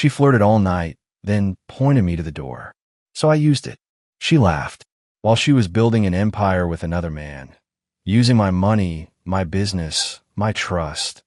She flirted all night, then pointed me to the door. So I used it. She laughed. While she was building an empire with another man, using my money, my business, my trust,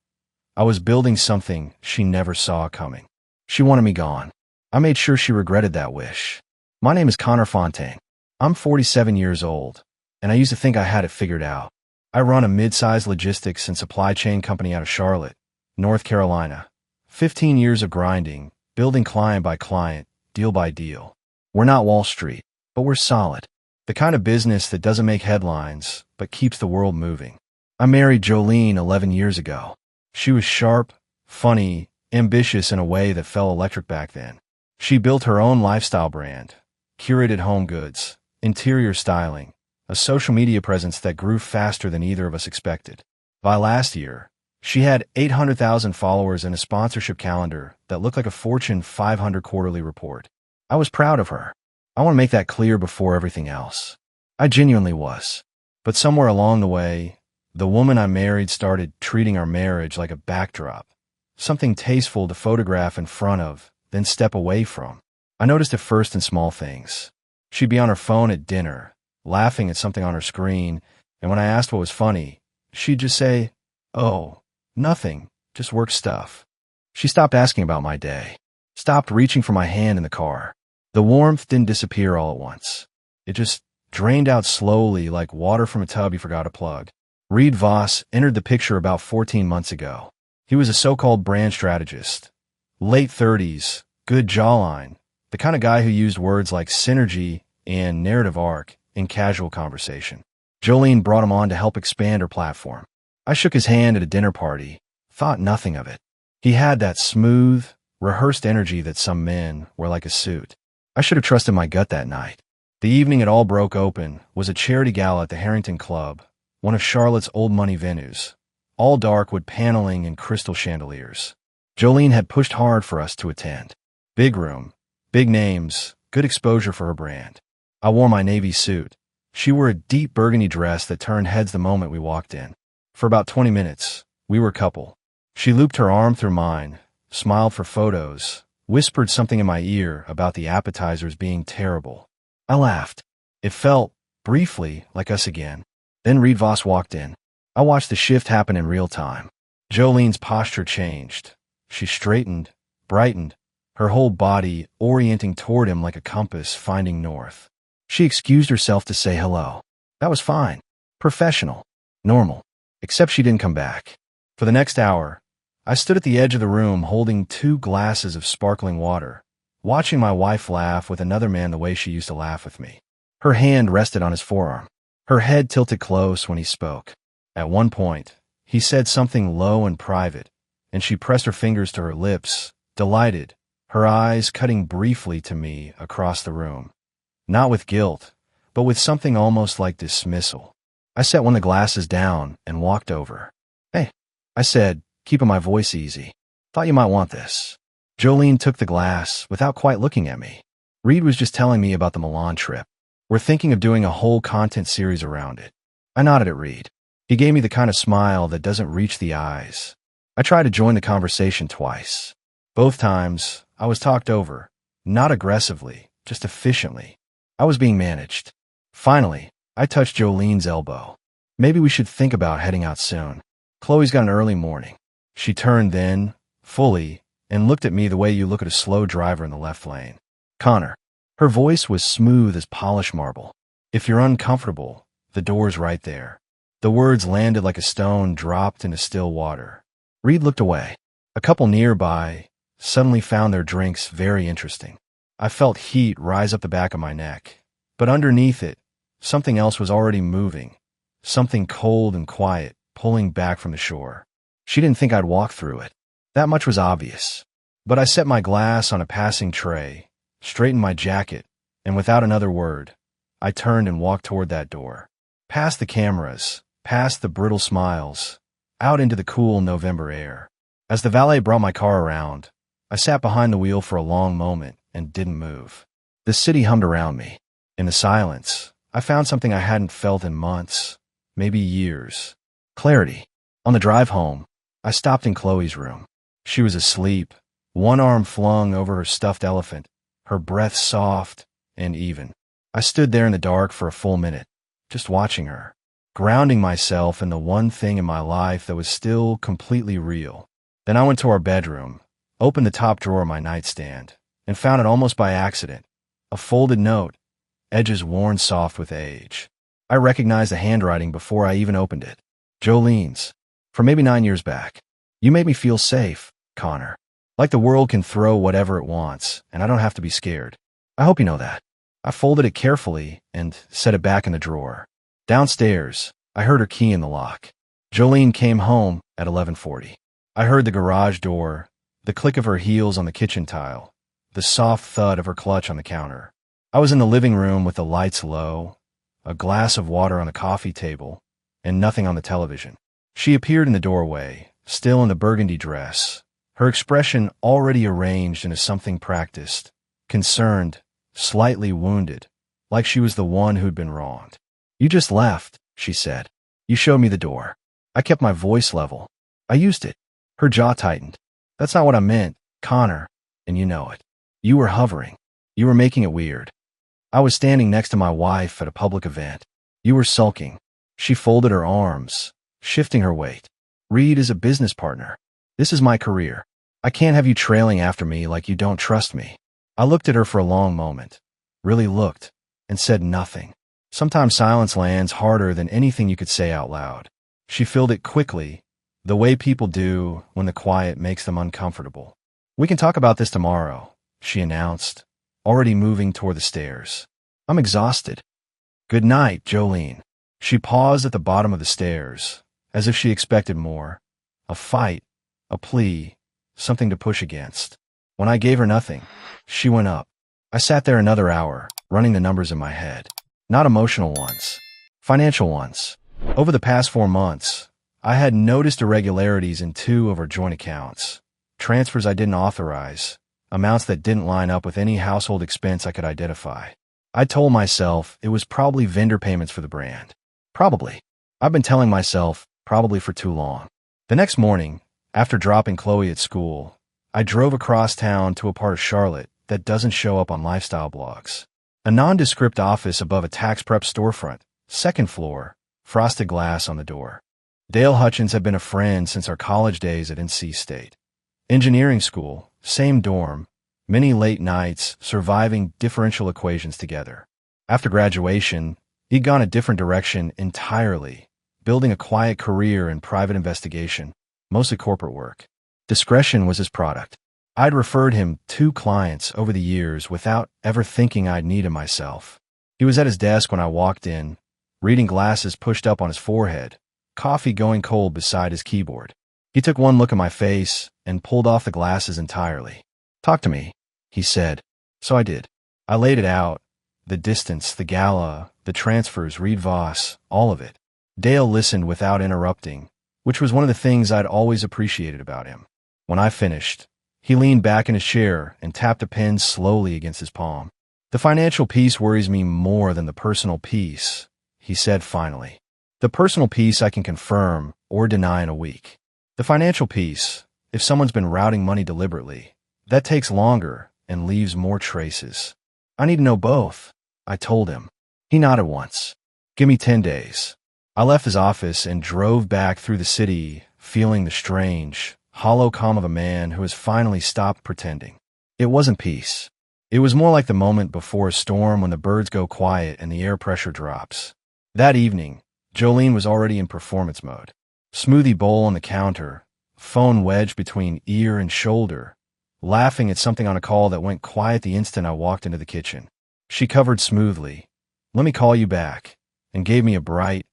I was building something she never saw coming. She wanted me gone. I made sure she regretted that wish. My name is Connor Fontaine. I'm 47 years old, and I used to think I had it figured out. I run a mid-sized logistics and supply chain company out of Charlotte, North Carolina. 15 years of grinding, building client by client, deal by deal. We're not Wall Street, but we're solid. The kind of business that doesn't make headlines, but keeps the world moving. I married Jolene 11 years ago. She was sharp, funny, ambitious in a way that felt electric back then. She built her own lifestyle brand, curated home goods, interior styling, a social media presence that grew faster than either of us expected. By last year, she had 800,000 followers and a sponsorship calendar that looked like a Fortune 500 quarterly report. I was proud of her. I want to make that clear before everything else. I genuinely was. But somewhere along the way, the woman I married started treating our marriage like a backdrop, something tasteful to photograph in front of, then step away from. I noticed it first in small things. She'd be on her phone at dinner, laughing at something on her screen, and when I asked what was funny, she'd just say, "Oh, nothing, just work stuff." She stopped asking about my day, stopped reaching for my hand in the car. The warmth didn't disappear all at once. It just drained out slowly like water from a tub you forgot to plug. Reed Voss entered the picture about 14 months ago. He was a so-called brand strategist. Late 30s, good jawline, the kind of guy who used words like synergy and narrative arc in casual conversation. Jolene brought him on to help expand her platform. I shook his hand at a dinner party, thought nothing of it. He had that smooth, rehearsed energy that some men wear like a suit. I should have trusted my gut that night. The evening it all broke open was a charity gala at the Harrington Club, one of Charlotte's old money venues, all dark wood paneling and crystal chandeliers. Jolene had pushed hard for us to attend. Big room, big names, good exposure for her brand. I wore my navy suit. She wore a deep burgundy dress that turned heads the moment we walked in. For about 20 minutes, we were a couple. She looped her arm through mine, smiled for photos, whispered something in my ear about the appetizers being terrible. I laughed. It felt, briefly, like us again. Then Reed Voss walked in. I watched the shift happen in real time. Jolene's posture changed. She straightened, brightened, her whole body orienting toward him like a compass finding north. She excused herself to say hello. That was fine. Professional. Normal. Except she didn't come back. For the next hour, I stood at the edge of the room holding 2 glasses of sparkling water, watching my wife laugh with another man the way she used to laugh with me. Her hand rested on his forearm. Her head tilted close when he spoke. At one point, he said something low and private, and she pressed her fingers to her lips, delighted, her eyes cutting briefly to me across the room. Not with guilt, but with something almost like dismissal. I set one of the glasses down and walked over. "Hey," I said, keeping my voice easy. "Thought you might want this." Jolene took the glass without quite looking at me. "Reed was just telling me about the Milan trip. We're thinking of doing a whole content series around it." I nodded at Reed. He gave me the kind of smile that doesn't reach the eyes. I tried to join the conversation twice. Both times, I was talked over, not aggressively, just efficiently. I was being managed. Finally, I touched Jolene's elbow. "Maybe we should think about heading out soon. Chloe's got an early morning." She turned then, fully, and looked at me the way you look at a slow driver in the left lane. "Connor." Her voice was smooth as polished marble. "If you're uncomfortable, the door's right there." The words landed like a stone dropped into still water. Reed looked away. A couple nearby suddenly found their drinks very interesting. I felt heat rise up the back of my neck. But underneath it, something else was already moving. Something cold and quiet, pulling back from the shore. She didn't think I'd walk through it. That much was obvious. But I set my glass on a passing tray, straightened my jacket, and without another word, I turned and walked toward that door. Past the cameras, past the brittle smiles, out into the cool November air. As the valet brought my car around, I sat behind the wheel for a long moment and didn't move. The city hummed around me. In the silence, I found something I hadn't felt in months, maybe years. Clarity. On the drive home, I stopped in Chloe's room. She was asleep, one arm flung over her stuffed elephant, her breath soft and even. I stood there in the dark for a full minute, just watching her, grounding myself in the one thing in my life that was still completely real. Then I went to our bedroom, opened the top drawer of my nightstand, and found it almost by accident, a folded note, edges worn soft with age. I recognized the handwriting before I even opened it. Jolene's, from maybe 9 years back. You made me feel safe, Connor. Like the world can throw whatever it wants, and I don't have to be scared. I hope you know that. I folded it carefully and set it back in the drawer. Downstairs, I heard her key in the lock. Jolene came home at 11:40. I heard the garage door, the click of her heels on the kitchen tile, the soft thud of her clutch on the counter. I was in the living room with the lights low, a glass of water on the coffee table, and nothing on the television. She appeared in the doorway, still in the burgundy dress, her expression already arranged into something practiced, concerned, slightly wounded, like she was the one who'd been wronged. "You just left," she said. "You showed me the door." I kept my voice level. I used it. Her jaw tightened. "That's not what I meant, Connor, and you know it. You were hovering. You were making it weird. I was standing next to my wife at a public event. You were sulking." She folded her arms, shifting her weight. "Reed is a business partner. This is my career. I can't have you trailing after me like you don't trust me." I looked at her for a long moment, really looked, and said nothing. Sometimes silence lands harder than anything you could say out loud. She filled it quickly, the way people do when the quiet makes them uncomfortable. "We can talk about this tomorrow," she announced, already moving toward the stairs. "I'm exhausted." "Good night, Jolene." She paused at the bottom of the stairs, as if she expected more. A fight, a plea, something to push against. When I gave her nothing, she went up. I sat there another hour, running the numbers in my head. Not emotional ones, financial ones. Over the past 4 months, I had noticed irregularities in 2 of our joint accounts. Transfers I didn't authorize, amounts that didn't line up with any household expense I could identify. I told myself it was probably vendor payments for the brand. Probably. I've been telling myself probably for too long. The next morning, after dropping Chloe at school, I drove across town to a part of Charlotte that doesn't show up on lifestyle blogs. A nondescript office above a tax prep storefront, 2nd floor, frosted glass on the door. Dale Hutchins had been a friend since our college days at NC State. Engineering school, same dorm, many late nights surviving differential equations together. After graduation, he'd gone a different direction entirely, building a quiet career in private investigation, mostly corporate work. Discretion was his product. I'd referred him 2 clients over the years without ever thinking I'd need him myself. He was at his desk when I walked in, reading glasses pushed up on his forehead, coffee going cold beside his keyboard. He took one look at my face and pulled off the glasses entirely. "Talk to me," he said. So I did. I laid it out, the distance, the gala, the transfers, Reed Voss, all of it. Dale listened without interrupting, which was one of the things I'd always appreciated about him. When I finished, he leaned back in his chair and tapped a pen slowly against his palm. "The financial piece worries me more than the personal piece," he said finally. "The personal piece I can confirm or deny in a week. The financial piece, if someone's been routing money deliberately, that takes longer and leaves more traces. I need to know both," I told him. He nodded once. "Give me 10 days. I left his office and drove back through the city, feeling the strange, hollow calm of a man who has finally stopped pretending. It wasn't peace. It was more like the moment before a storm when the birds go quiet and the air pressure drops. That evening, Jolene was already in performance mode. Smoothie bowl on the counter, phone wedged between ear and shoulder, laughing at something on a call that went quiet the instant I walked into the kitchen. She covered smoothly, "Let me call you back," and gave me a bright,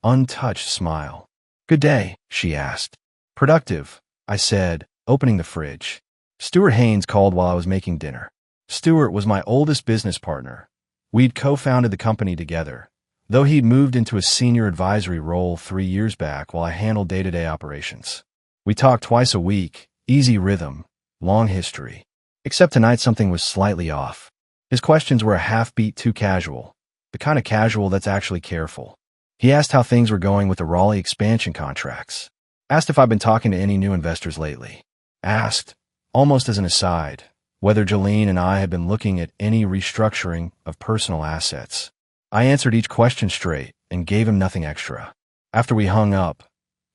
untouched smile. "Good day," she asked. "Productive," I said, opening the fridge. Stuart Haynes called while I was making dinner. Stuart was my oldest business partner. We'd co-founded the company together, though he'd moved into a senior advisory role 3 years back while I handled day-to-day operations. We talked twice a week, easy rhythm, long history. Except tonight something was slightly off. His questions were a half-beat too casual, the kind of casual that's actually careful. He asked how things were going with the Raleigh expansion contracts. Asked if I'd been talking to any new investors lately. Asked, almost as an aside, whether Jolene and I had been looking at any restructuring of personal assets. I answered each question straight and gave him nothing extra. After we hung up,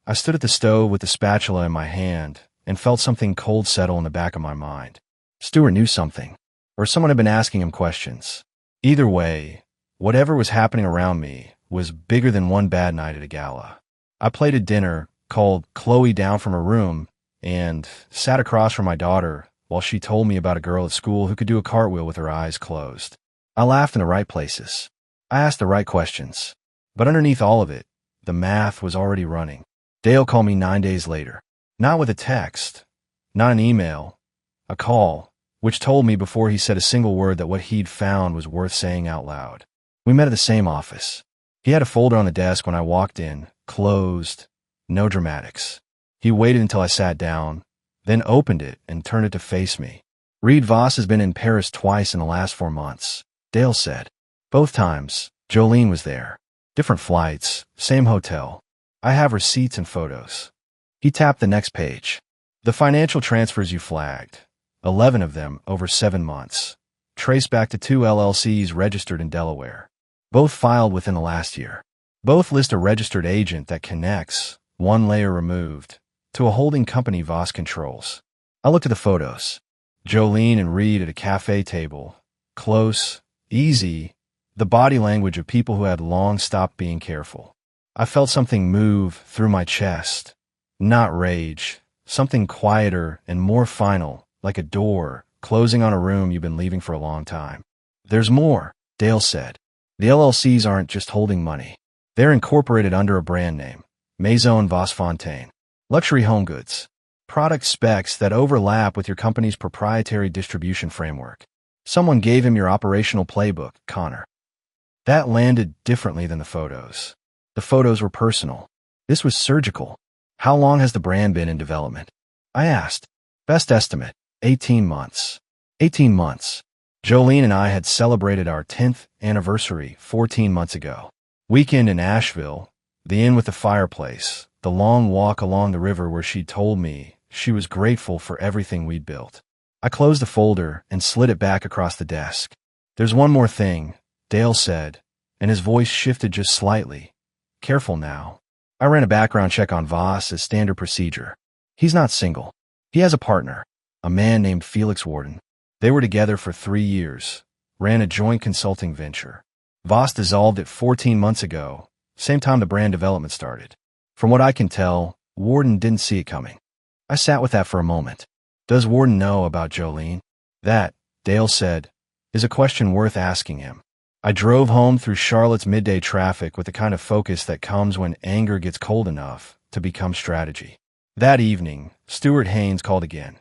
I stood at the stove with the spatula in my hand and felt something cold settle in the back of my mind. Stuart knew something, or someone had been asking him questions. Either way, whatever was happening around me was bigger than one bad night at a gala. I plated dinner, called Chloe down from her room, and sat across from my daughter while she told me about a girl at school who could do a cartwheel with her eyes closed. I laughed in the right places. I asked the right questions. But underneath all of it, the math was already running. Dale called me 9 days later. Not with a text, not an email, a call, which told me before he said a single word that what he'd found was worth saying out loud. We met at the same office. He had a folder on the desk when I walked in, closed, no dramatics. He waited until I sat down, then opened it and turned it to face me. Reed Voss has been in Paris twice in the last 4 months, Dale said. Both times, Jolene was there. Different flights, same hotel. I have receipts and photos. He tapped the next page. The financial transfers you flagged, 11 of them over 7 months, traced back to 2 LLCs registered in Delaware. Both filed within the last year. Both list a registered agent that connects, one layer removed, to a holding company Voss controls. I looked at the photos. Jolene and Reed at a cafe table. Close, easy, the body language of people who had long stopped being careful. I felt something move through my chest. Not rage, something quieter and more final, like a door closing on a room you've been leaving for a long time. There's more, Dale said. The LLCs aren't just holding money. They're incorporated under a brand name, Maison Voss Fontaine. Luxury home goods. Product specs that overlap with your company's proprietary distribution framework. Someone gave him your operational playbook, Connor. That landed differently than the photos. The photos were personal. This was surgical. How long has the brand been in development? I asked. Best estimate, 18 months. 18 months. Jolene and I had celebrated our 10th anniversary 14 months ago. Weekend in Asheville, the inn with the fireplace, the long walk along the river where she'd told me she was grateful for everything we'd built. I closed the folder and slid it back across the desk. There's one more thing, Dale said, and his voice shifted just slightly. Careful now. I ran a background check on Voss as standard procedure. He's not single. He has a partner, a man named Felix Warden. They were together for 3 years, ran a joint consulting venture. Voss dissolved it 14 months ago, same time the brand development started. From what I can tell, Warden didn't see it coming. I sat with that for a moment. Does Warden know about Jolene? That, Dale said, is a question worth asking him. I drove home through Charlotte's midday traffic with the kind of focus that comes when anger gets cold enough to become strategy. That evening, Stuart Haynes called again.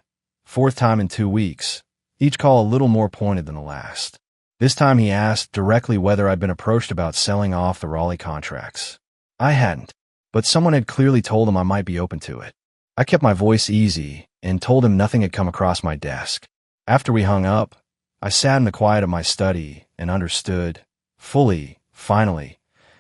4th time in 2 weeks, each call a little more pointed than the last. This time he asked directly whether I'd been approached about selling off the Raleigh contracts. I hadn't, but someone had clearly told him I might be open to it. I kept my voice easy and told him nothing had come across my desk. After we hung up, I sat in the quiet of my study and understood, fully, finally,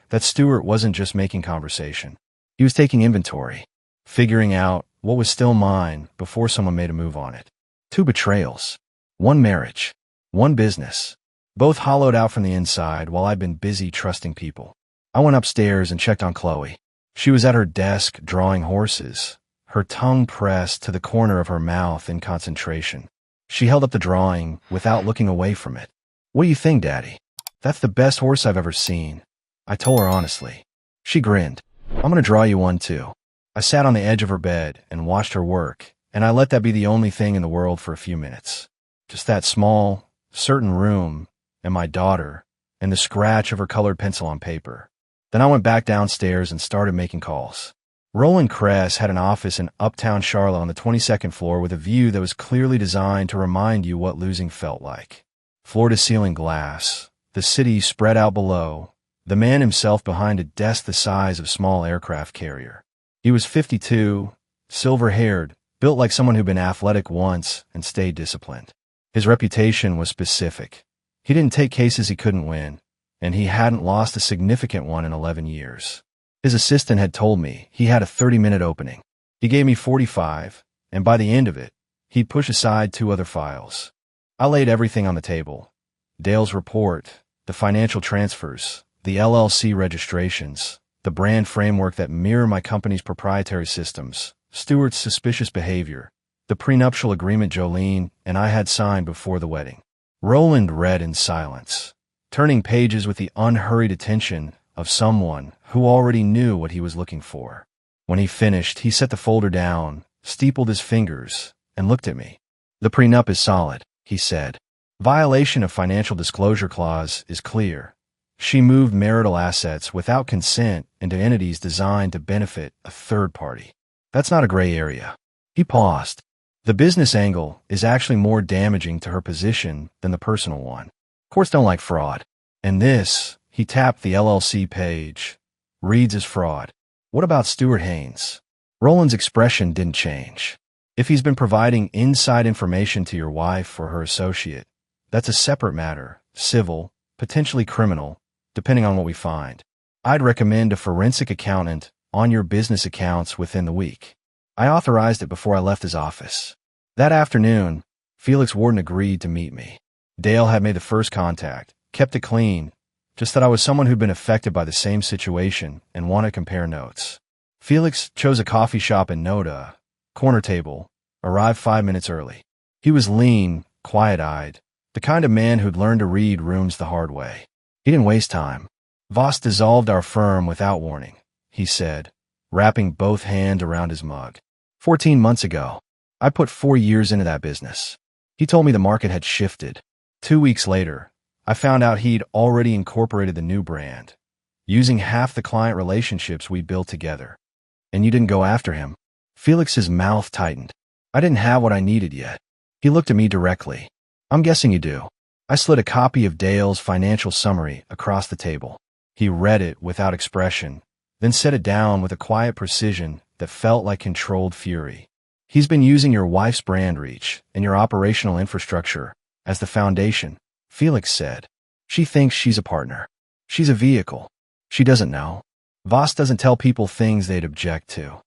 that Stuart wasn't just making conversation. He was taking inventory, figuring out what was still mine before someone made a move on it. 2 betrayals, 1 marriage, 1 business, both hollowed out from the inside while I'd been busy trusting people. I went upstairs and checked on Chloe. She was at her desk drawing horses, her tongue pressed to the corner of her mouth in concentration. She held up the drawing without looking away from it. What do you think, Daddy? That's the best horse I've ever seen. I told her honestly. She grinned. I'm going to draw you one too. I sat on the edge of her bed and watched her work, and I let that be the only thing in the world for a few minutes. Just that small, certain room, and my daughter, and the scratch of her colored pencil on paper. Then I went back downstairs and started making calls. Roland Kress had an office in uptown Charlotte on the 22nd floor with a view that was clearly designed to remind you what losing felt like. Floor-to-ceiling glass, the city spread out below, the man himself behind a desk the size of a small aircraft carrier. He was 52, silver-haired, built like someone who'd been athletic once and stayed disciplined. His reputation was specific. He didn't take cases he couldn't win, and he hadn't lost a significant one in 11 years. His assistant had told me he had a 30-minute opening. He gave me 45, and by the end of it, He'd push aside 2 other files. I laid everything on the table. Dale's report, the financial transfers, the LLC registrations, the brand framework that mirror my company's proprietary systems, Stuart's suspicious behavior, the prenuptial agreement Jolene and I had signed before the wedding. Roland read in silence, turning pages with the unhurried attention of someone who already knew what he was looking for. When he finished, he set the folder down, steepled his fingers, and looked at me. "The prenup is solid," he said. "Violation of financial disclosure clause is clear. She moved marital assets without consent into entities designed to benefit a third party. That's not a gray area." He paused. "The business angle is actually more damaging to her position than the personal one. Courts don't like fraud. And this," he tapped the LLC page, "reads as fraud. What about Stuart Haynes?" Roland's expression didn't change. "If he's been providing inside information to your wife or her associate, that's a separate matter, civil, potentially criminal, depending on what we find. I'd recommend a forensic accountant on your business accounts within the week." I authorized it before I left his office. That afternoon, Felix Warden agreed to meet me. Dale had made the first contact, kept it clean, just that I was someone who'd been affected by the same situation and wanted to compare notes. Felix chose a coffee shop in Noda, corner table, arrived 5 minutes early. He was lean, quiet-eyed, the kind of man who'd learned to read rooms the hard way. He didn't waste time. "Voss dissolved our firm without warning," he said, wrapping both hands around his mug. 14 months ago. I put 4 years into that business." He told me the market had shifted. 2 weeks later, I found out he'd already incorporated the new brand, using half the client relationships we built together. "And you didn't go after him?" Felix's mouth tightened. "I didn't have what I needed yet." He looked at me directly. "I'm guessing you do." I slid a copy of Dale's financial summary across the table. He read it without expression, then set it down with a quiet precision that felt like controlled fury. "He's been using your wife's brand reach and your operational infrastructure as the foundation," Felix said. "She thinks she's a partner. She's a vehicle. She doesn't know. Voss doesn't tell people things they'd object to."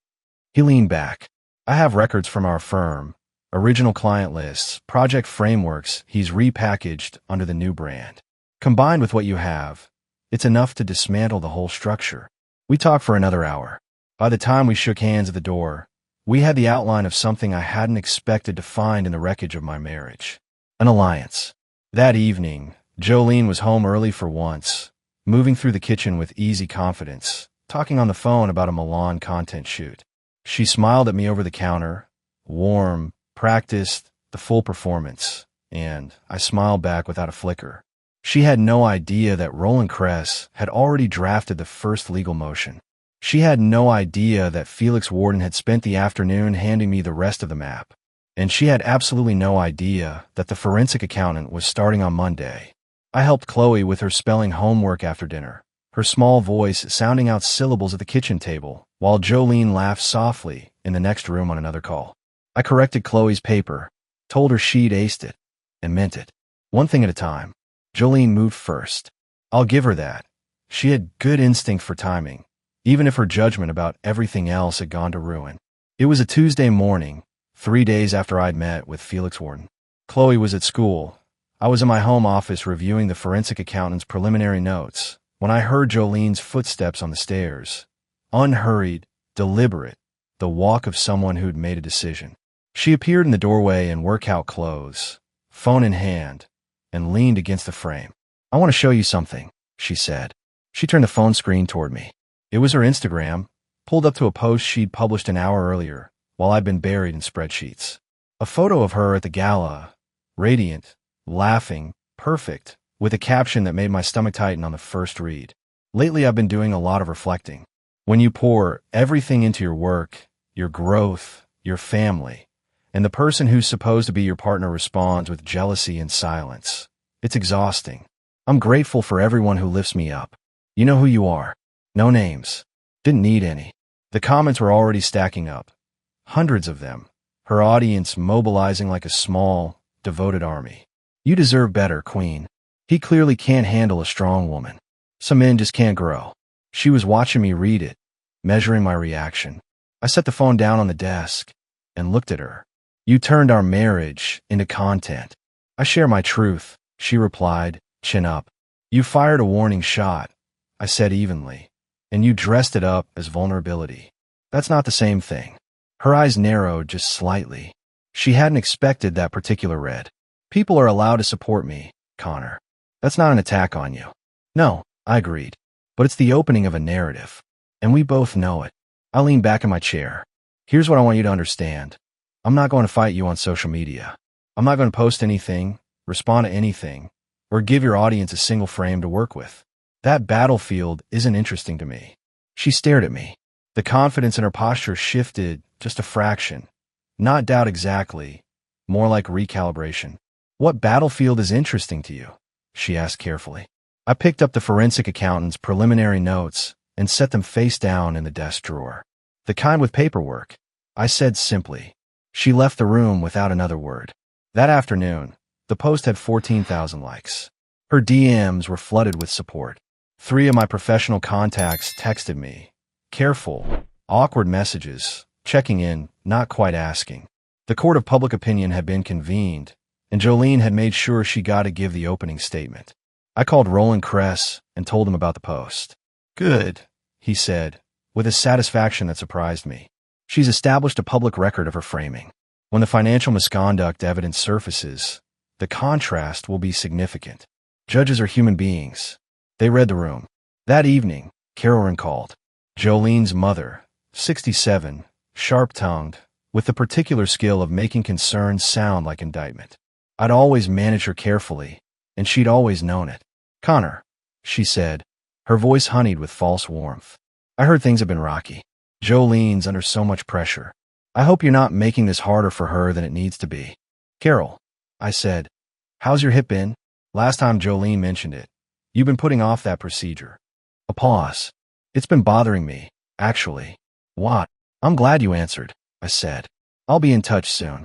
He leaned back. "I have records from our firm, original client lists, project frameworks he's repackaged under the new brand. Combined with what you have, it's enough to dismantle the whole structure." We talked for another hour. By the time we shook hands at the door, we had the outline of something I hadn't expected to find in the wreckage of my marriage. An alliance. That evening, Jolene was home early for once, moving through the kitchen with easy confidence, talking on the phone about a Milan content shoot. She smiled at me over the counter, warm, practiced, the full performance, and I smiled back without a flicker. She had no idea that Roland Kress had already drafted the first legal motion. She had no idea that Felix Warden had spent the afternoon handing me the rest of the map. And she had absolutely no idea that the forensic accountant was starting on Monday. I helped Chloe with her spelling homework after dinner, her small voice sounding out syllables at the kitchen table, while Jolene laughed softly in the next room on another call. I corrected Chloe's paper, told her she'd aced it, and meant it. One thing at a time. Jolene moved first. I'll give her that. She had good instinct for timing, even if her judgment about everything else had gone to ruin. It was a Tuesday morning, 3 days after I'd met with Felix Warden. Chloe was at school. I was in my home office reviewing the forensic accountant's preliminary notes when I heard Jolene's footsteps on the stairs. Unhurried, deliberate, the walk of someone who'd made a decision. She appeared in the doorway in workout clothes, phone in hand, and leaned against the frame. "I want to show you something," she said. She turned the phone screen toward me. It was her Instagram, pulled up to a post she'd published an hour earlier, while I'd been buried in spreadsheets. A photo of her at the gala, radiant, laughing, perfect, with a caption that made my stomach tighten on the first read. Lately I've been doing a lot of reflecting. When you pour everything into your work, your growth, your family, and the person who's supposed to be your partner responds with jealousy and silence, it's exhausting. I'm grateful for everyone who lifts me up. You know who you are. No names. Didn't need any. The comments were already stacking up. Hundreds of them. Her audience mobilizing like a small, devoted army. "You deserve better, Queen. He clearly can't handle a strong woman. Some men just can't grow." She was watching me read it, measuring my reaction. I set the phone down on the desk and looked at her. You turned our marriage into content. I share my truth, she replied, chin up. You fired a warning shot, I said evenly, and you dressed it up as vulnerability. That's not the same thing. Her eyes narrowed just slightly. She hadn't expected that particular read. People are allowed to support me, Connor. That's not an attack on you. No, I agreed. But it's the opening of a narrative. And we both know it. I leaned back in my chair. Here's what I want you to understand. I'm not going to fight you on social media. I'm not going to post anything, respond to anything, or give your audience a single frame to work with. That battlefield isn't interesting to me. She stared at me. The confidence in her posture shifted just a fraction. Not doubt exactly, more like recalibration. What battlefield is interesting to you? She asked carefully. I picked up the forensic accountant's preliminary notes and set them face down in the desk drawer. The kind with paperwork, I said simply. She left the room without another word. That afternoon, the post had 14,000 likes. Her DMs were flooded with support. 3 of my professional contacts texted me. Careful, awkward messages, checking in, not quite asking. The court of public opinion had been convened, and Jolene had made sure she got to give the opening statement. I called Roland Kress and told him about the post. Good, he said, with a satisfaction that surprised me. She's established a public record of her framing. When the financial misconduct evidence surfaces, the contrast will be significant. Judges are human beings. They read the room. That evening, Carolyn called. Jolene's mother, 67, sharp-tongued, with the particular skill of making concerns sound like indictment. I'd always managed her carefully, and she'd always known it. Connor, she said, her voice honeyed with false warmth. I heard things have been rocky. Jolene's under so much pressure. I hope you're not making this harder for her than it needs to be. Carol, I said, how's your hip been? Last time Jolene mentioned it. You've been putting off that procedure. A pause. It's been bothering me, actually. What? I'm glad you answered, I said. I'll be in touch soon.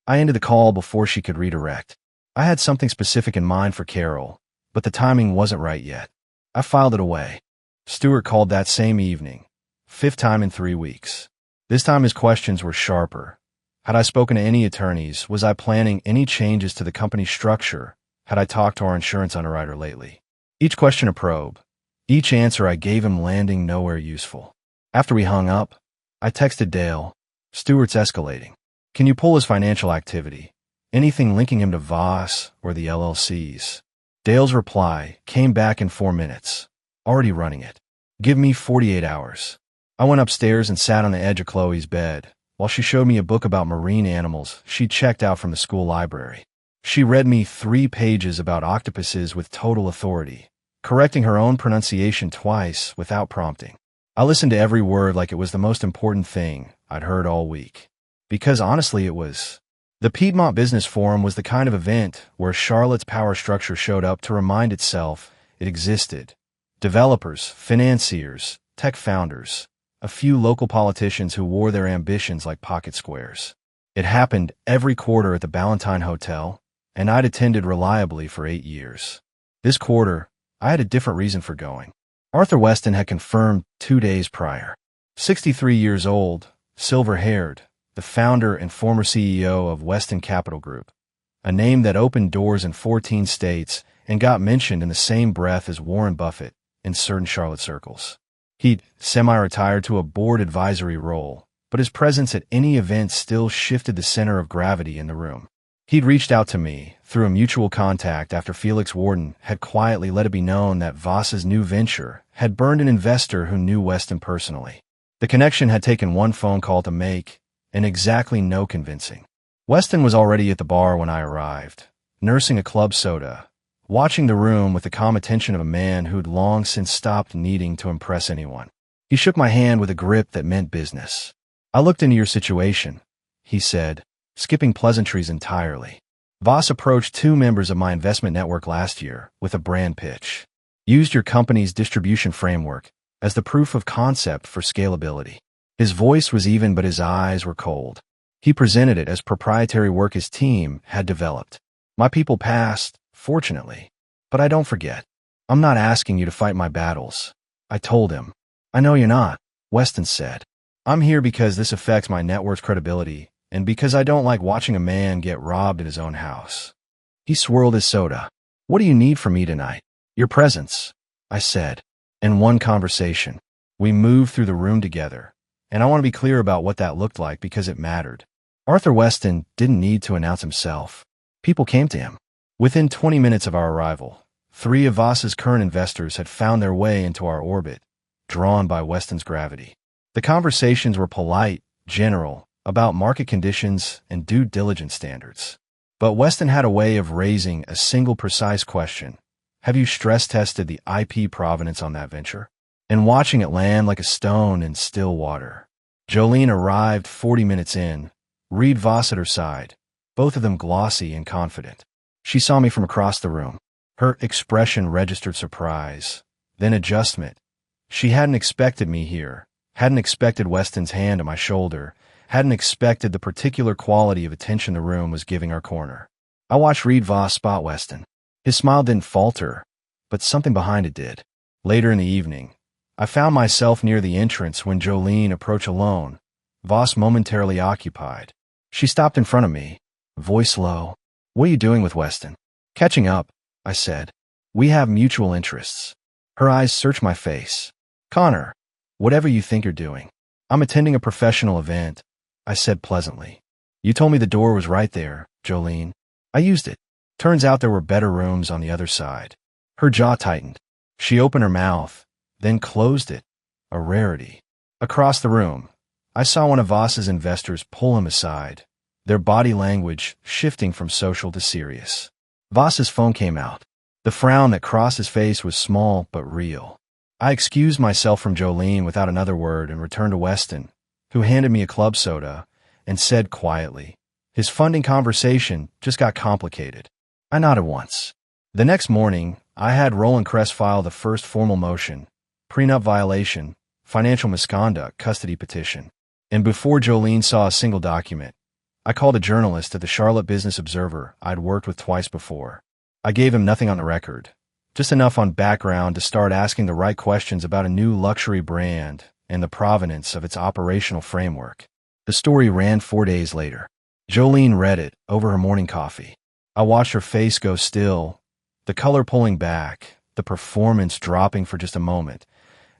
I ended the call before she could redirect. I had something specific in mind for Carol, but the timing wasn't right yet. I filed it away. Stuart called that same evening. 5th time in 3 weeks. This time his questions were sharper. Had I spoken to any attorneys? Was I planning any changes to the company's structure? Had I talked to our insurance underwriter lately? Each question a probe. Each answer I gave him landing nowhere useful. After we hung up, I texted Dale. Stuart's escalating. Can you pull his financial activity? Anything linking him to Voss or the LLCs? Dale's reply came back in 4 minutes. Already running it. Give me 48 hours. I went upstairs and sat on the edge of Chloe's bed, while she showed me a book about marine animals she'd checked out from the school library. She read me 3 pages about octopuses with total authority, correcting her own pronunciation twice without prompting. I listened to every word like it was the most important thing I'd heard all week. Because honestly it was. The Piedmont Business Forum was the kind of event where Charlotte's power structure showed up to remind itself it existed. Developers, financiers, tech founders, a few local politicians who wore their ambitions like pocket squares. It happened every quarter at the Ballantine Hotel, and I'd attended reliably for 8 years. This quarter, I had a different reason for going. Arthur Weston had confirmed 2 days prior. 63 years old, silver-haired, the founder and former CEO of Weston Capital Group, a name that opened doors in 14 states and got mentioned in the same breath as Warren Buffett in certain Charlotte circles. He'd semi-retired to a board advisory role, but his presence at any event still shifted the center of gravity in the room. He'd reached out to me through a mutual contact after Felix Warden had quietly let it be known that Voss's new venture had burned an investor who knew Weston personally. The connection had taken 1 phone call to make, and exactly no convincing. Weston was already at the bar when I arrived, nursing a club soda, watching the room with the calm attention of a man who'd long since stopped needing to impress anyone. He shook my hand with a grip that meant business. I looked into your situation, he said, skipping pleasantries entirely. Voss approached 2 members of my investment network last year with a brand pitch. Used your company's distribution framework as the proof of concept for scalability. His voice was even, but his eyes were cold. He presented it as proprietary work his team had developed. My people passed, fortunately, but I don't forget. I'm not asking you to fight my battles, I told him. I know you're not, Weston said. I'm here because this affects my network's credibility and because I don't like watching a man get robbed in his own house. He swirled his soda. "What do you need from me tonight?" "Your presence," I said. In one conversation, we moved through the room together, and I want to be clear about what that looked like because it mattered. Arthur Weston didn't need to announce himself. People came to him. Within 20 minutes of our arrival, 3 of Voss's current investors had found their way into our orbit, drawn by Weston's gravity. The conversations were polite, general, about market conditions and due diligence standards. But Weston had a way of raising a single precise question. "Have you stress-tested the IP provenance on that venture?" And watching it land like a stone in still water. Jolene arrived 40 minutes in, Reed Voss at her side, both of them glossy and confident. She saw me from across the room. Her expression registered surprise, then adjustment. She hadn't expected me here, hadn't expected Weston's hand on my shoulder, hadn't expected the particular quality of attention the room was giving our corner. I watched Reed Voss spot Weston. His smile didn't falter, but something behind it did. Later in the evening, I found myself near the entrance when Jolene approached alone, Voss momentarily occupied. She stopped in front of me, voice low. "What are you doing with Weston?" "Catching up," I said. "We have mutual interests." Her eyes searched my face. "Connor, whatever you think you're doing. I'm attending a professional event," I said pleasantly. "You told me the door was right there, Jolene. I used it. Turns out there were better rooms on the other side." Her jaw tightened. She opened her mouth, then closed it, a rarity. Across the room, I saw one of Voss's investors pull him aside, their body language shifting from social to serious. Voss's phone came out. The frown that crossed his face was small but real. I excused myself from Jolene without another word and returned to Weston, who handed me a club soda and said quietly, "His funding conversation just got complicated." I nodded once. The next morning, I had Roland Kress file the first formal motion, prenup violation, financial misconduct, custody petition. And before Jolene saw a single document, I called a journalist at the Charlotte Business Observer I'd worked with twice before. I gave him nothing on the record, just enough on background to start asking the right questions about a new luxury brand and the provenance of its operational framework. The story ran 4 days later. Jolene read it over her morning coffee. I watched her face go still, the color pulling back, the performance dropping for just a moment,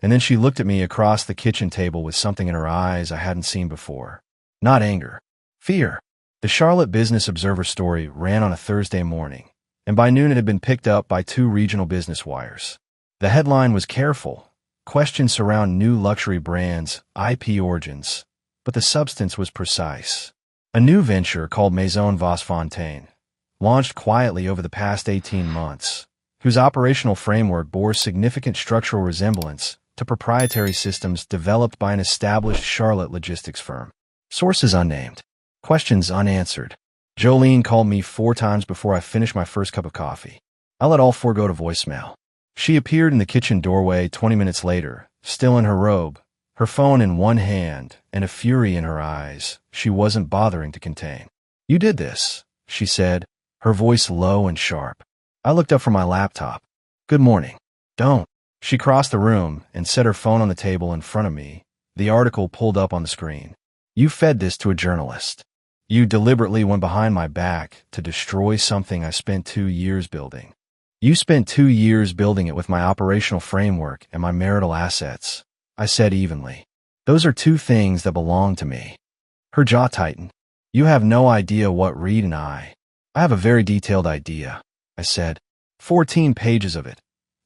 and then she looked at me across the kitchen table with something in her eyes I hadn't seen before. Not anger. Fear. The Charlotte Business Observer story ran on a Thursday morning, and by noon it had been picked up by 2 regional business wires. The headline was careful. Questions surround new luxury brands' IP origins, but the substance was precise. A new venture called Maison Voss Fontaine, launched quietly over the past 18 months, whose operational framework bore significant structural resemblance to proprietary systems developed by an established Charlotte logistics firm. Sources unnamed. Questions unanswered. Jolene called me 4 times before I finished my first cup of coffee. I let all 4 go to voicemail. She appeared in the kitchen doorway 20 minutes later, still in her robe, her phone in one hand and a fury in her eyes she wasn't bothering to contain. "You did this," she said, her voice low and sharp. I looked up from my laptop. "Good morning." "Don't." She crossed the room and set her phone on the table in front of me, the article pulled up on the screen. "You fed this to a journalist. You deliberately went behind my back to destroy something I spent 2 years building. You spent 2 years building it with my operational framework and my marital assets," I said evenly. "Those are 2 things that belong to me." Her jaw tightened. "You have no idea what Reed and I have a very detailed idea," I said. 14 pages of it.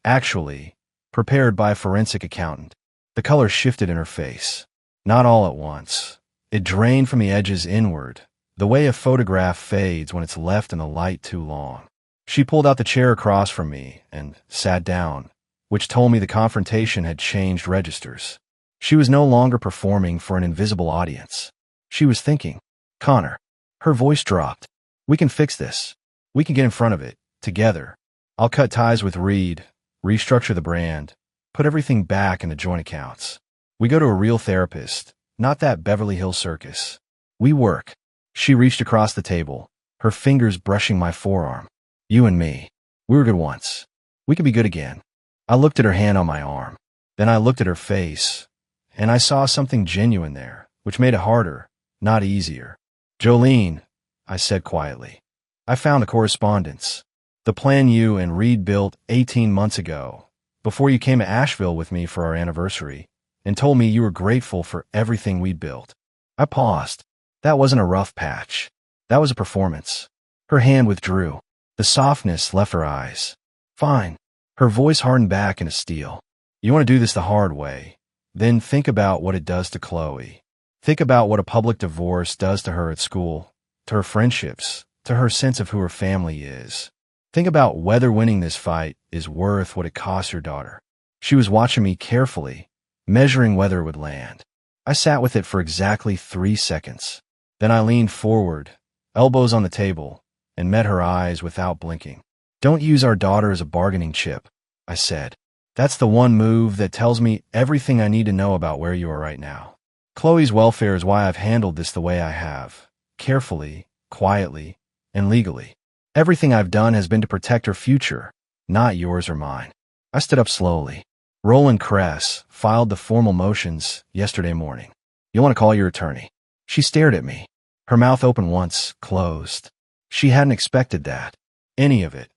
Actually, prepared by a forensic accountant. The color shifted in her face. Not all at once. It drained from the edges inward, the way a photograph fades when it's left in the light too long. She pulled out the chair across from me and sat down, which told me the confrontation had changed registers. She was no longer performing for an invisible audience. She was thinking. "Connor." Her voice dropped. "We can fix this. We can get in front of it, together. I'll cut ties with Reed, restructure the brand, put everything back in the joint accounts. We go to a real therapist, not that Beverly Hills circus. We work." She reached across the table, her fingers brushing my forearm. "You and me. We were good once. We can be good again." I looked at her hand on my arm. Then I looked at her face, and I saw something genuine there, which made it harder, not easier. Jolene, I said quietly. I found the correspondence. The plan you and Reed built 18 months ago, before you came to Asheville with me for our anniversary, and told me you were grateful for everything we'd built. I paused. That wasn't a rough patch. That was a performance. Her hand withdrew. The softness left her eyes. Fine. Her voice hardened back into steel. You want to do this the hard way? Then think about what it does to Chloe. Think about what a public divorce does to her at school, to her friendships, to her sense of who her family is. Think about whether winning this fight is worth what it costs your daughter. She was watching me carefully, measuring whether it would land. I sat with it for exactly 3 seconds. Then I leaned forward, elbows on the table, and met her eyes without blinking. Don't use our daughter as a bargaining chip, I said. That's the one move that tells me everything I need to know about where you are right now. Chloe's welfare is why I've handled this the way I have, carefully, quietly, and legally. Everything I've done has been to protect her future, not yours or mine. I stood up slowly. Roland Kress filed the formal motions yesterday morning. You want to call your attorney? She stared at me. Her mouth opened once, closed. She hadn't expected that. Any of it.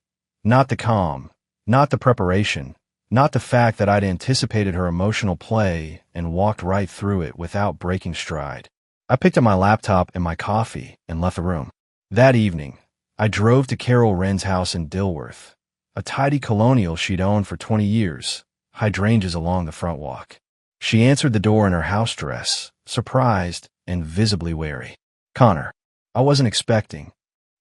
Not the calm, not the preparation, not the fact that I'd anticipated her emotional play and walked right through it without breaking stride. I picked up my laptop and my coffee and left the room. That evening, I drove to Carol Wren's house in Dilworth, a tidy colonial she'd owned for 20 years, hydrangeas along the front walk. She answered the door in her house dress, surprised and visibly wary. Connor, I wasn't expecting.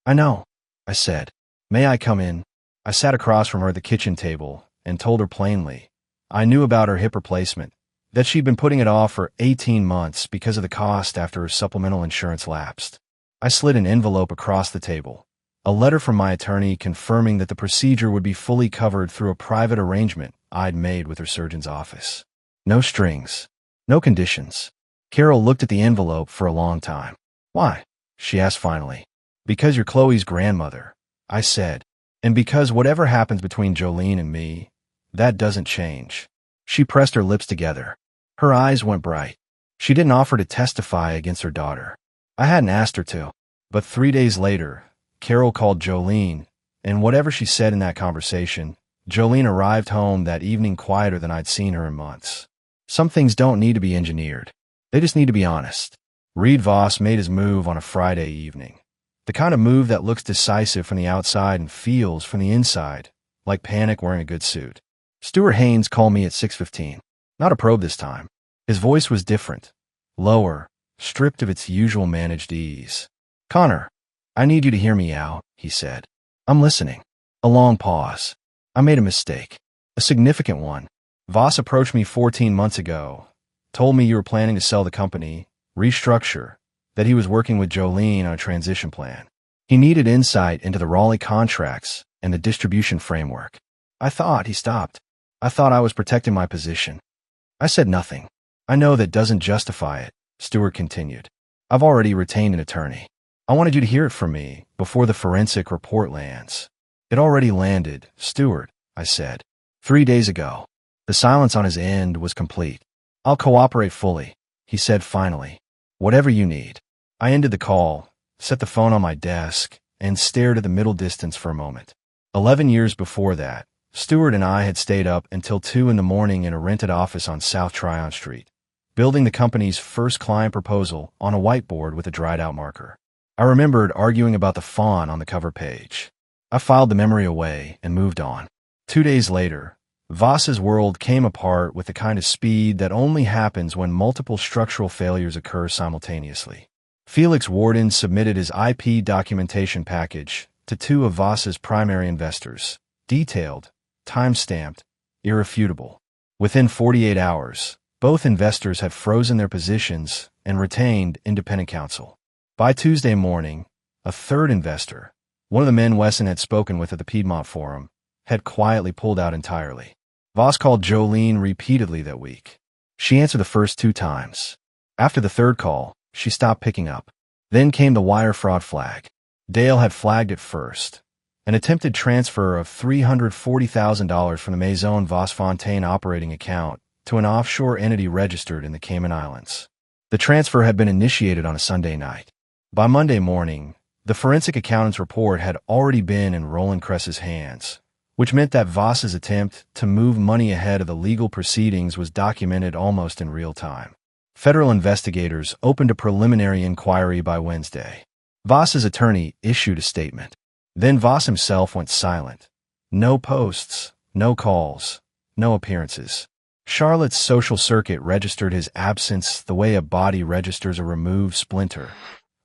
I know, I said. May I come in? I sat across from her at the kitchen table and told her plainly. I knew about her hip replacement, that she'd been putting it off for 18 months because of the cost after her supplemental insurance lapsed. I slid an envelope across the table, a letter from my attorney confirming that the procedure would be fully covered through a private arrangement I'd made with her surgeon's office. No strings, no conditions. Carol looked at the envelope for a long time. Why? She asked finally. Because you're Chloe's grandmother, I said, and because whatever happens between Jolene and me, that doesn't change. She pressed her lips together. Her eyes went bright. She didn't offer to testify against her daughter. I hadn't asked her to. But 3 days later, Carol called Jolene, and whatever she said in that conversation, Jolene arrived home that evening quieter than I'd seen her in months. Some things don't need to be engineered. They just need to be honest. Reed Voss made his move on a Friday evening. The kind of move that looks decisive from the outside and feels from the inside, like panic wearing a good suit. Stuart Haynes called me at 6:15. Not a probe this time. His voice was different, lower, stripped of its usual managed ease. Connor, I need you to hear me out, he said. I'm listening. A long pause. I made a mistake. A significant one. Voss approached me 14 months ago, told me you were planning to sell the company, restructure, that he was working with Jolene on a transition plan. He needed insight into the Raleigh contracts and the distribution framework. He stopped. I thought I was protecting my position. I said nothing. I know that doesn't justify it, Stuart continued. I've already retained an attorney. I wanted you to hear it from me before the forensic report lands. It already landed, Stuart, I said. 3 days ago. The silence on his end was complete. I'll cooperate fully, he said finally. Whatever you need. I ended the call, set the phone on my desk, and stared at the middle distance for a moment. 11 years before that, Stuart and I had stayed up until 2 in the morning in a rented office on South Tryon Street, building the company's first client proposal on a whiteboard with a dried-out marker. I remembered arguing about the font on the cover page. I filed the memory away and moved on. 2 days later, Voss's world came apart with the kind of speed that only happens when multiple structural failures occur simultaneously. Felix Warden submitted his IP documentation package to 2 of Voss's primary investors, detailed, time-stamped, irrefutable. Within 48 hours, both investors had frozen their positions and retained independent counsel. By Tuesday morning, a third investor, one of the men Wesson had spoken with at the Piedmont Forum, had quietly pulled out entirely. Voss called Jolene repeatedly that week. She answered the first 2 times. After the third call, she stopped picking up. Then came the wire fraud flag. Dale had flagged it first. An attempted transfer of $340,000 from the Maison Voss-Fontaine operating account to an offshore entity registered in the Cayman Islands. The transfer had been initiated on a Sunday night. By Monday morning, the forensic accountant's report had already been in Roland Kress's hands, which meant that Voss's attempt to move money ahead of the legal proceedings was documented almost in real time. Federal investigators opened a preliminary inquiry by Wednesday. Voss's attorney issued a statement. Then Voss himself went silent. No posts, no calls, no appearances. Charlotte's social circuit registered his absence the way a body registers a removed splinter.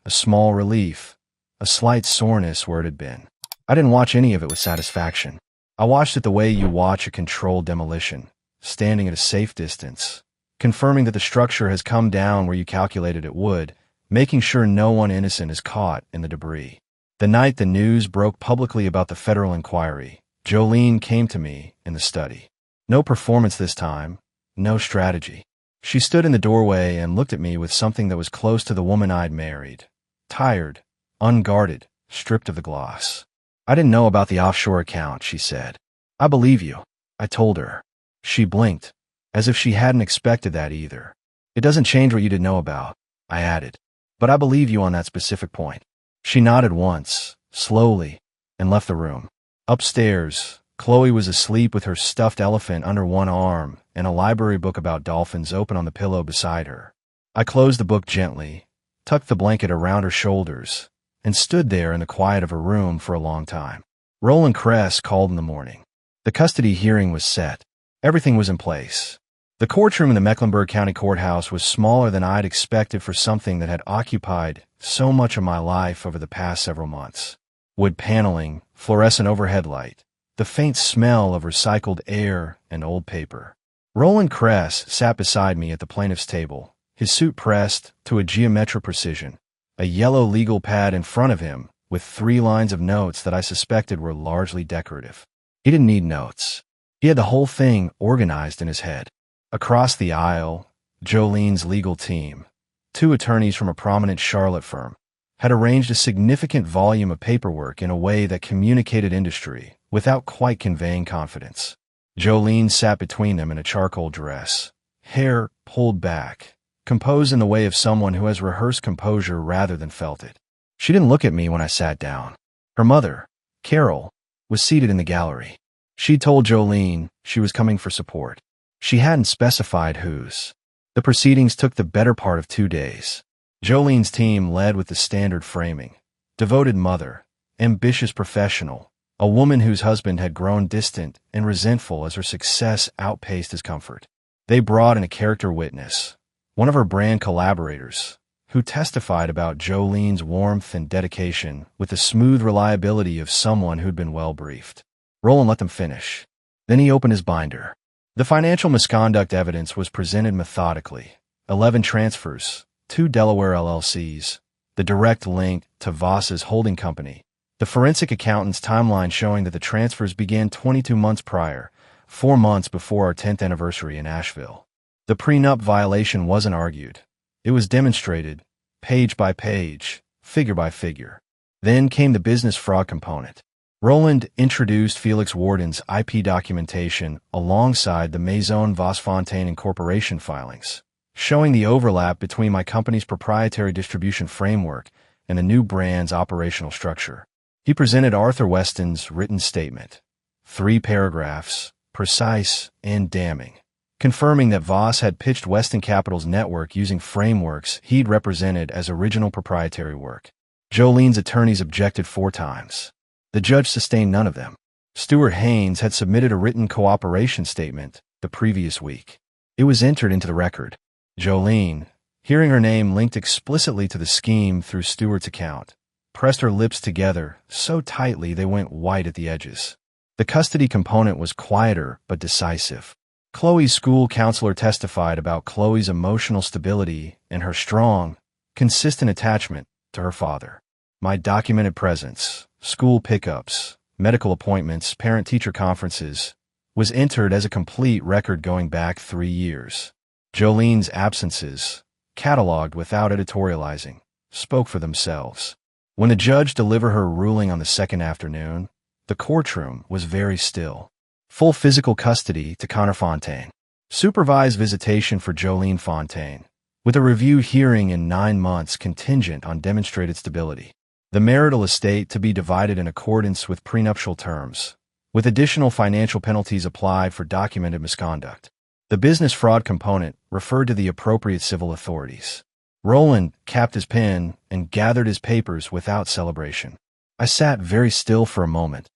A small relief, a slight soreness where it had been. I didn't watch any of it with satisfaction. I watched it the way you watch a controlled demolition, standing at a safe distance, confirming that the structure has come down where you calculated it would, making sure no one innocent is caught in the debris. The night the news broke publicly about the federal inquiry, Jolene came to me in the study. No performance this time, no strategy. She stood in the doorway and looked at me with something that was close to the woman I'd married. Tired, unguarded, stripped of the gloss. I didn't know about the offshore account, she said. I believe you, I told her. She blinked, as if she hadn't expected that either. It doesn't change what you didn't know about, I added. But I believe you on that specific point. She nodded once, slowly, and left the room. Upstairs, Chloe was asleep with her stuffed elephant under one arm and a library book about dolphins open on the pillow beside her. I closed the book gently, tucked the blanket around her shoulders, and stood there in the quiet of her room for a long time. Roland Kress called in the morning. The custody hearing was set. Everything was in place. The courtroom in the Mecklenburg County Courthouse was smaller than I'd expected for something that had occupied so much of my life over the past several months. Wood paneling, fluorescent overhead light, the faint smell of recycled air and old paper. Roland Kress sat beside me at the plaintiff's table, his suit pressed to a geometric precision, a yellow legal pad in front of him with 3 lines of notes that I suspected were largely decorative. He didn't need notes. He had the whole thing organized in his head. Across the aisle, Jolene's legal team, 2 attorneys from a prominent Charlotte firm, had arranged a significant volume of paperwork in a way that communicated industry without quite conveying confidence. Jolene sat between them in a charcoal dress, hair pulled back, composed in the way of someone who has rehearsed composure rather than felt it. She didn't look at me when I sat down. Her mother, Carol, was seated in the gallery. She told Jolene she was coming for support. She hadn't specified whose. The proceedings took the better part of 2 days. Jolene's team led with the standard framing. Devoted mother, ambitious professional, a woman whose husband had grown distant and resentful as her success outpaced his comfort. They brought in a character witness, one of her brand collaborators, who testified about Jolene's warmth and dedication with the smooth reliability of someone who'd been well briefed. Roland let them finish. Then he opened his binder. The financial misconduct evidence was presented methodically. 11 transfers, 2 Delaware LLCs, the direct link to Voss's holding company, the forensic accountant's timeline showing that the transfers began 22 months prior, 4 months before our 10th anniversary in Asheville. The prenup violation wasn't argued. It was demonstrated, page by page, figure by figure. Then came the business fraud component. Roland introduced Felix Warden's IP documentation alongside the Maison Voss-Fontaine Incorporation filings, showing the overlap between my company's proprietary distribution framework and the new brand's operational structure. He presented Arthur Weston's written statement, 3 paragraphs, precise and damning, confirming that Voss had pitched Weston Capital's network using frameworks he'd represented as original proprietary work. Jolene's attorneys objected 4 times. The judge sustained none of them. Stuart Haynes had submitted a written cooperation statement the previous week. It was entered into the record. Jolene, hearing her name linked explicitly to the scheme through Stuart's account, pressed her lips together so tightly they went white at the edges. The custody component was quieter but decisive. Chloe's school counselor testified about Chloe's emotional stability and her strong, consistent attachment to her father. My documented presence, school pickups, medical appointments, parent-teacher conferences, was entered as a complete record going back 3 years. Jolene's absences, cataloged without editorializing, spoke for themselves. When the judge delivered her ruling on the second afternoon, the courtroom was very still. Full physical custody to Connor Fontaine. Supervised visitation for Jolene Fontaine. with a review hearing in 9 months contingent on demonstrated stability. The marital estate to be divided in accordance with prenuptial terms, with additional financial penalties applied for documented misconduct. The business fraud component referred to the appropriate civil authorities. Roland capped his pen and gathered his papers without celebration. I sat very still for a moment,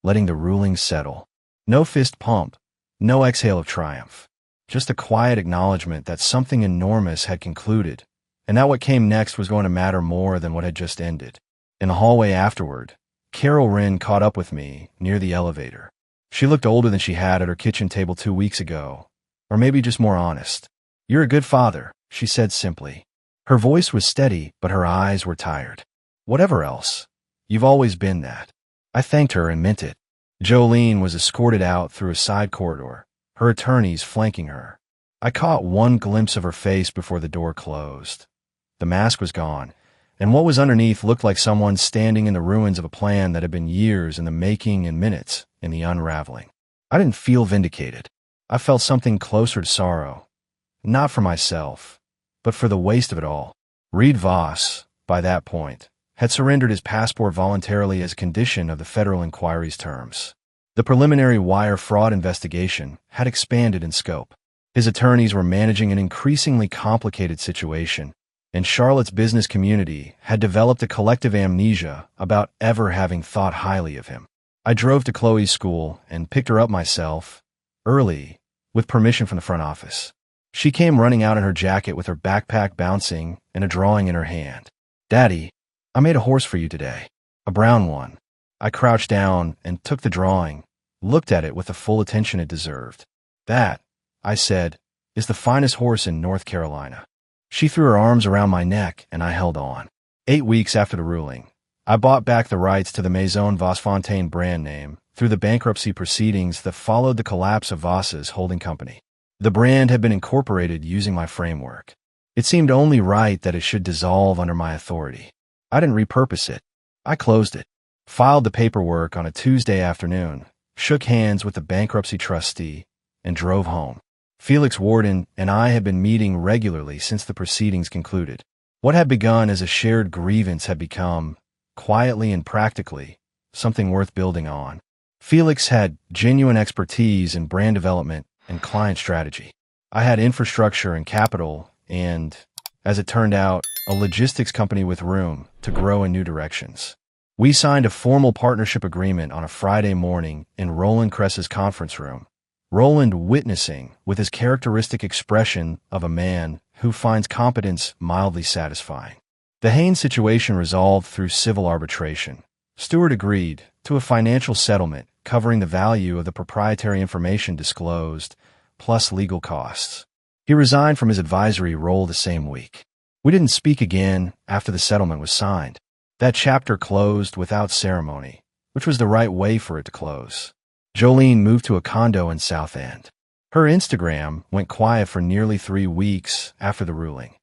letting the ruling settle. No fist pump, no exhale of triumph. Just a quiet acknowledgement that something enormous had concluded, and that what came next was going to matter more than what had just ended. In the hallway afterward, Carol Wren caught up with me near the elevator. She looked older than she had at her kitchen table 2 weeks ago, or maybe just more honest. "You're a good father," she said simply. Her voice was steady, but her eyes were tired. "Whatever else, you've always been that." I thanked her and meant it. Jolene was escorted out through a side corridor, her attorneys flanking her. I caught one glimpse of her face before the door closed. The mask was gone, and what was underneath looked like someone standing in the ruins of a plan that had been years in the making and minutes in the unraveling. I didn't feel vindicated. I felt something closer to sorrow, not for myself, but for the waste of it all. Reed Voss, by that point, had surrendered his passport voluntarily as a condition of the federal inquiry's terms. The preliminary wire fraud investigation had expanded in scope. His attorneys were managing an increasingly complicated situation, and Charlotte's business community had developed a collective amnesia about ever having thought highly of him. I drove to Chloe's school and picked her up myself, early, with permission from the front office. She came running out in her jacket with her backpack bouncing and a drawing in her hand. "Daddy, I made a horse for you today. A brown one." I crouched down and took the drawing, looked at it with the full attention it deserved. "That," I said, "is the finest horse in North Carolina." She threw her arms around my neck and I held on. 8 weeks after the ruling, I bought back the rights to the Maison Vossfontaine brand name through the bankruptcy proceedings that followed the collapse of Voss's holding company. The brand had been incorporated using my framework. It seemed only right that it should dissolve under my authority. I didn't repurpose it. I closed it, filed the paperwork on a Tuesday afternoon, shook hands with the bankruptcy trustee, and drove home. Felix Warden and I had been meeting regularly since the proceedings concluded. What had begun as a shared grievance had become, quietly and practically, something worth building on. Felix had genuine expertise in brand development and client strategy. I had infrastructure and capital and, as it turned out, a logistics company with room to grow in new directions. We signed a formal partnership agreement on a Friday morning in Roland Kress's conference room, Roland witnessing with his characteristic expression of a man who finds competence mildly satisfying. The Haynes situation resolved through civil arbitration. Stewart agreed to a financial settlement covering the value of the proprietary information disclosed, plus legal costs. He resigned from his advisory role the same week. We didn't speak again after the settlement was signed. That chapter closed without ceremony, which was the right way for it to close. Jolene moved to a condo in South End. Her Instagram went quiet for nearly 3 weeks after the ruling,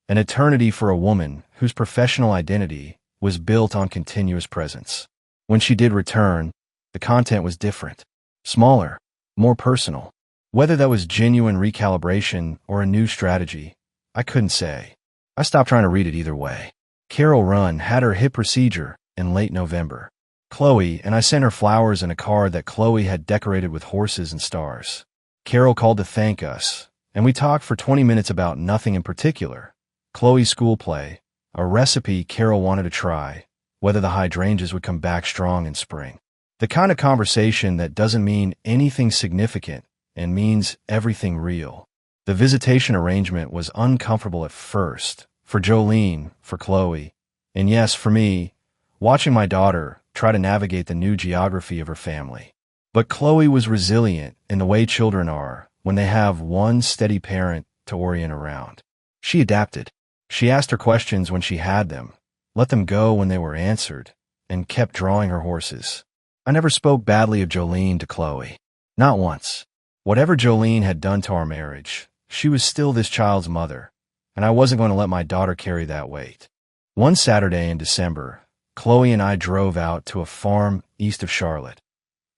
an eternity for a woman whose professional identity was built on continuous presence. When she did return, the content was different, smaller, more personal. Whether that was genuine recalibration or a new strategy, I couldn't say. I stopped trying to read it either way. Carol Wren had her hip procedure in late November. Chloe and I sent her flowers and a card that Chloe had decorated with horses and stars. Carol called to thank us, and we talked for 20 minutes about nothing in particular. Chloe's school play, a recipe Carol wanted to try, whether the hydrangeas would come back strong in spring. The kind of conversation that doesn't mean anything significant and means everything real. The visitation arrangement was uncomfortable at first, for Jolene, for Chloe, and yes, for me, watching my daughter try to navigate the new geography of her family. But Chloe was resilient in the way children are when they have one steady parent to orient around. She adapted. She asked her questions when she had them, let them go when they were answered, and kept drawing her horses. I never spoke badly of Jolene to Chloe. Not once. Whatever Jolene had done to our marriage, she was still this child's mother, and I wasn't going to let my daughter carry that weight. One Saturday in December, Chloe and I drove out to a farm east of Charlotte.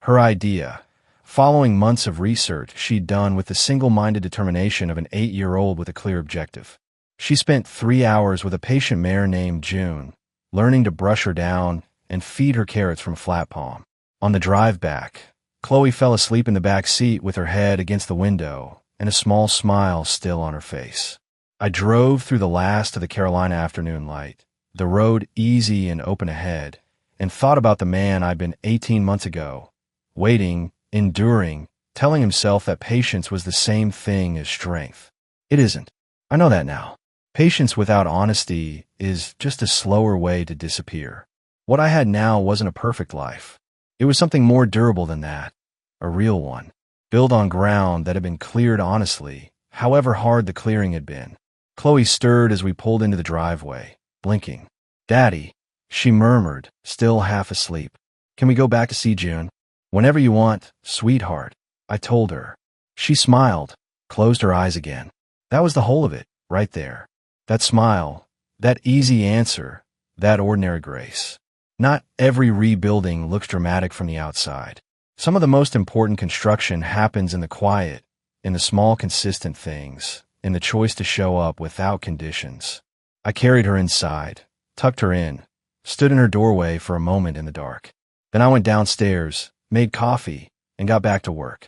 Her idea, following months of research she'd done with the single-minded determination of an 8-year-old with a clear objective. She spent 3 hours with a patient mare named June, learning to brush her down and feed her carrots from a flat palm. On the drive back, Chloe fell asleep in the back seat with her head against the window and a small smile still on her face. I drove through the last of the Carolina afternoon light, the road easy and open ahead, and thought about the man I'd been 18 months ago, waiting, enduring, telling himself that patience was the same thing as strength. It isn't. I know that now. Patience without honesty is just a slower way to disappear. What I had now wasn't a perfect life. It was something more durable than that, a real one, built on ground that had been cleared honestly, however hard the clearing had been. Chloe stirred as we pulled into the driveway, blinking. "Daddy," she murmured, still half asleep. "Can we go back to see June?" "Whenever you want, sweetheart," I told her. She smiled, closed her eyes again. That was the whole of it, right there. That smile, that easy answer, that ordinary grace. Not every rebuilding looks dramatic from the outside. Some of the most important construction happens in the quiet, in the small consistent things, in the choice to show up without conditions. I carried her inside, tucked her in, stood in her doorway for a moment in the dark. Then I went downstairs, made coffee, and got back to work.